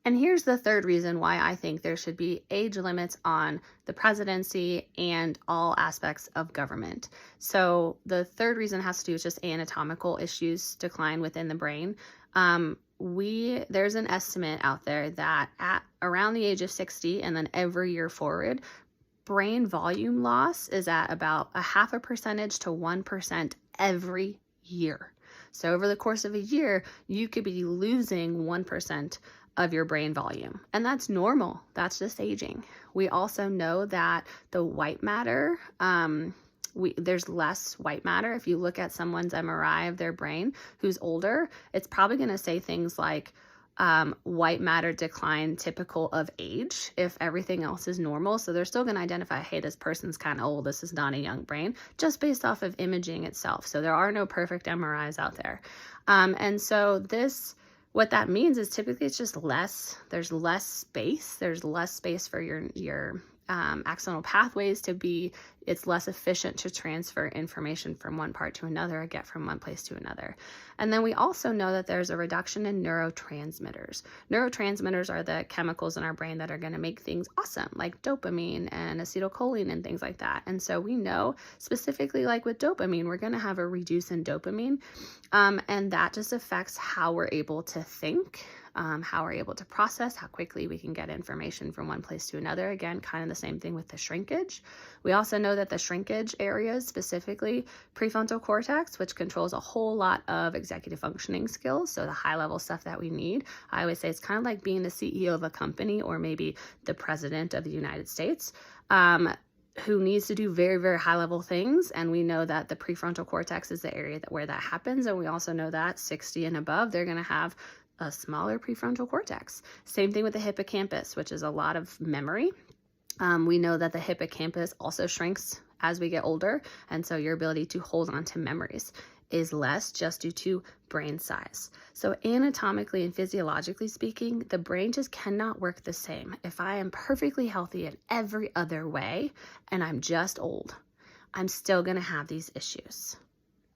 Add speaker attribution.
Speaker 1: And here's the third reason why I think there should be age limits on the presidency and all aspects of government. So the third reason has to do with just anatomical issues decline within the brain. There's an estimate out there that at around the age of 60 and then every year forward, brain volume loss is at about 0.5% to 1% every year. So over the course of a year, you could be losing 1% of your brain volume. And that's normal. That's just aging. We also know that the white matter, there's less white matter. If you look at someone's MRI of their brain who's older, it's probably going to say things like white matter decline typical of age if everything else is normal. So they're still going to identify, hey, this person's kind of old. This is not a young brain, just based off of imaging itself. So there are no perfect MRIs out there. And so what that means is typically it's just there's less space. There's less space for your axonal pathways to be, it's less efficient to transfer information from one part to another or get from one place to another. And then we also know that there's a reduction in neurotransmitters. Neurotransmitters are the chemicals in our brain that are going to make things awesome, like dopamine and acetylcholine and things like that. And so we know specifically, like with dopamine, we're going to have a reduce in dopamine, and that just affects how we're able to think, how we're able to process, how quickly we can get information from one place to another. Again, kind of the same thing with the shrinkage. We also know that the shrinkage areas, specifically prefrontal cortex, which controls a whole lot of executive functioning skills, so the high level stuff that we need. I always say it's kind of like being the CEO of a company or maybe the president of the United States, who needs to do very, very high level things. And we know that the prefrontal cortex is the area where that happens. And we also know that 60 and above, they're going to have a smaller prefrontal cortex. Same thing with the hippocampus, which is a lot of memory. We know that the hippocampus also shrinks as we get older, and so your ability to hold on to memories is less just due to brain size. So anatomically and physiologically speaking, the brain just cannot work the same. If I am perfectly healthy in every other way and I'm just old, I'm still going to have these issues.